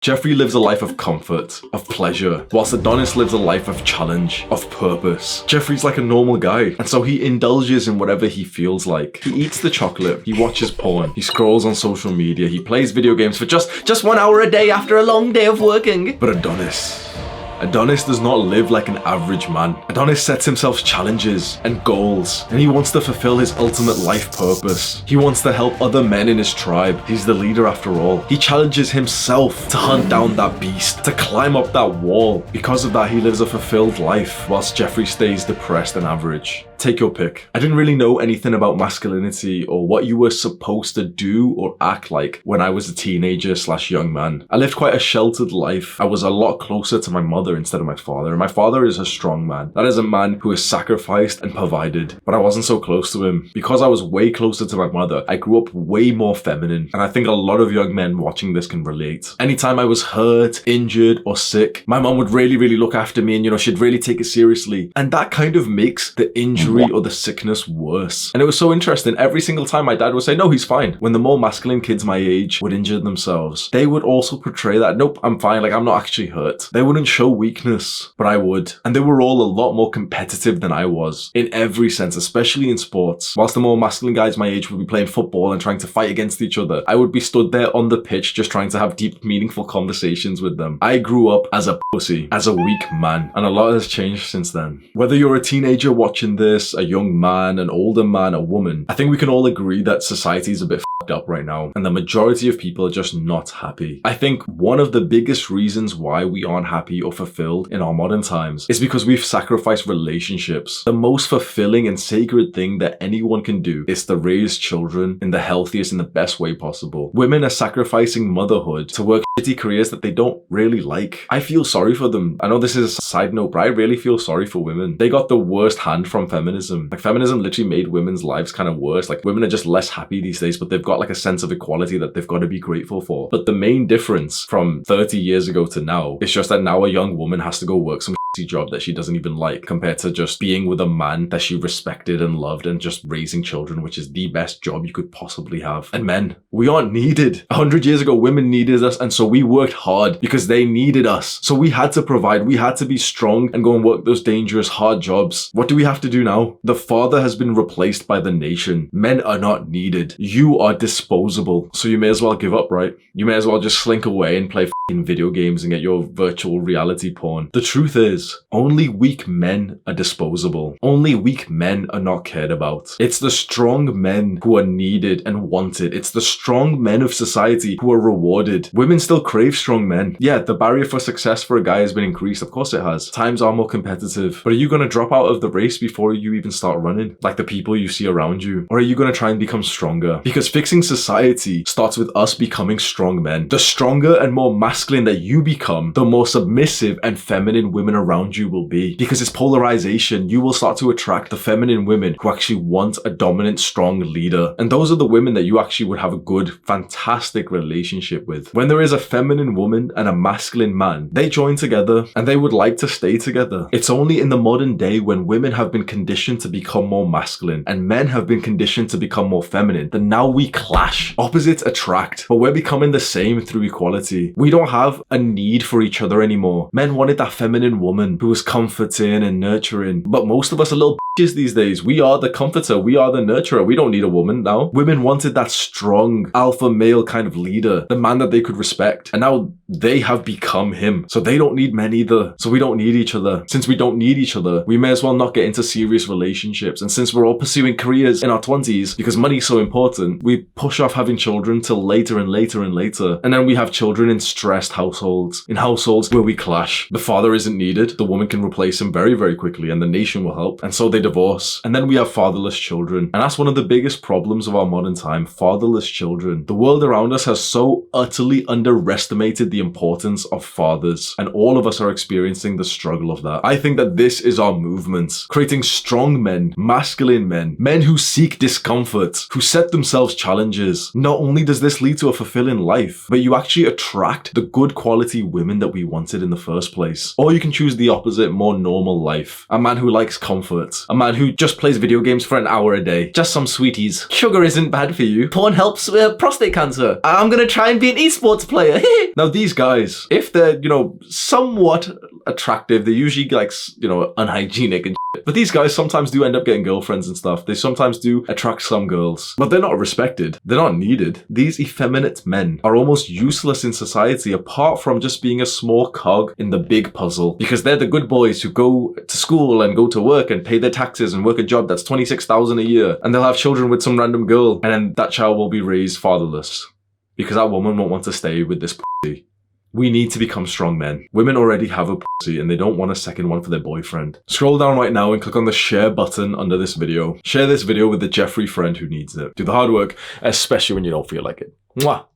Jeffrey lives a life of comfort, of pleasure, whilst Adonis lives a life of challenge, of purpose. Jeffrey's like a normal guy, and so he indulges in whatever he feels like. He eats the chocolate, he watches porn, he scrolls on social media, he plays video games for just 1 hour a day after a long day of working. But Adonis does not live like an average man. Adonis sets himself challenges and goals, and he wants to fulfill his ultimate life purpose. He wants to help other men in his tribe. He's the leader after all. He challenges himself to hunt down that beast, to climb up that wall. Because of that, he lives a fulfilled life, whilst Jeffrey stays depressed and average. Take your pick. I didn't really know anything about masculinity or what you were supposed to do or act like when I was a teenager / young man. I lived quite a sheltered life. I was a lot closer to my mother instead of my father, and my father is a strong man. That is a man who has sacrificed and provided, but I wasn't so close to him. Because I was way closer to my mother, I grew up way more feminine, and I think a lot of young men watching this can relate. Anytime I was hurt, injured, or sick, my mom would really look after me, and she'd really take it seriously, and that kind of makes the injury or the sickness worse. And it was so interesting. Every single time my dad would say, no, he's fine. When the more masculine kids my age would injure themselves, they would also portray that, nope, I'm fine, like I'm not actually hurt. They wouldn't show weakness, but I would. And they were all a lot more competitive than I was in every sense, especially in sports. Whilst the more masculine guys my age would be playing football and trying to fight against each other, I would be stood there on the pitch just trying to have deep, meaningful conversations with them. I grew up as a pussy, as a weak man, and a lot has changed since then. Whether you're a teenager watching this, a young man, an older man, a woman, I think we can all agree that society is a bit fucked up right now, and the majority of people are just not happy. I think one of the biggest reasons why we aren't happy or fulfilled in our modern times is because we've sacrificed relationships. The most fulfilling and sacred thing that anyone can do is to raise children in the healthiest and the best way possible. Women are sacrificing motherhood to work shitty careers that they don't really like. I feel sorry for them. I know this is a side note, but I really feel sorry for women. They got the worst hand from feminism. Like feminism literally made women's lives kind of worse. Like women are just less happy these days, but they've got like a sense of equality that they've got to be grateful for. But the main difference from 30 years ago to now is just that now a young woman has to go work some job that she doesn't even like, compared to just being with a man that she respected and loved and just raising children, which is the best job you could possibly have. And men, we aren't needed. 100 years ago, women needed us, and so we worked hard because they needed us. So we had to provide, we had to be strong and go and work those dangerous, hard jobs. What do we have to do now? The father has been replaced by the nation. Men are not needed. You are disposable. So you may as well give up, right? You may as well just slink away and play video games and get your virtual reality porn. The truth is, only weak men are disposable. Only weak men are not cared about. It's the strong men who are needed and wanted. It's the strong men of society who are rewarded. Women still crave strong men. Yeah, the barrier for success for a guy has been increased. Of course it has. Times are more competitive. But are you going to drop out of the race before you even start running? Like the people you see around you? Or are you going to try and become stronger? Because fixing society starts with us becoming strong men. The stronger and more masculine that you become, the more submissive and feminine women around you will be. Because it's polarization. You will start to attract the feminine women who actually want a dominant, strong leader. And those are the women that you actually would have a good, fantastic relationship with. When there is a feminine woman and a masculine man, they join together and they would like to stay together. It's only in the modern day when women have been conditioned to become more masculine and men have been conditioned to become more feminine that now we clash. Opposites attract, but we're becoming the same through equality. We don't have a need for each other anymore. Men wanted that feminine woman who was comforting and nurturing, but most of us are little bitches these days. We are the comforter, we are the nurturer. We don't need a woman now. Women wanted that strong alpha male kind of leader, the man that they could respect, and now they have become him. So they don't need men either. So we don't need each other. Since we don't need each other, we may as well not get into serious relationships. And since we're all pursuing careers in our 20s because money's so important, we push off having children till later and later and later. And then we have children in stressed households, in households where we clash. The father isn't needed. The woman can replace him very, very quickly and the nation will help. And so they divorce. And then we have fatherless children. And that's one of the biggest problems of our modern time, fatherless children. The world around us has so utterly underestimated the importance of fathers. And all of us are experiencing the struggle of that. I think that this is our movement. Creating strong men, masculine men, men who seek discomfort, who set themselves challenges. Not only does this lead to a fulfilling life, but you actually attract the good quality women that we wanted in the first place. Or you can choose the opposite, more normal life. A man who likes comfort. A man who just plays video games for an hour a day. Just some sweeties. Sugar isn't bad for you. Porn helps with prostate cancer. I'm gonna try and be an esports player. Now these guys, if they're, somewhat attractive, they're usually like, unhygienic and shit. But these guys sometimes do end up getting girlfriends and stuff. They sometimes do attract some girls. But they're not respected. They're not needed. These effeminate men are almost useless in society apart from just being a small cog in the big puzzle. Because they're the good boys who go to school and go to work and pay their taxes and work a job that's $26,000 a year. And they'll have children with some random girl. And then that child will be raised fatherless. Because that woman won't want to stay with this pussy. We need to become strong men. Women already have a pussy and they don't want a second one for their boyfriend. Scroll down right now and click on the share button under this video. Share this video with the Jeffrey friend who needs it. Do the hard work, especially when you don't feel like it. Mwah!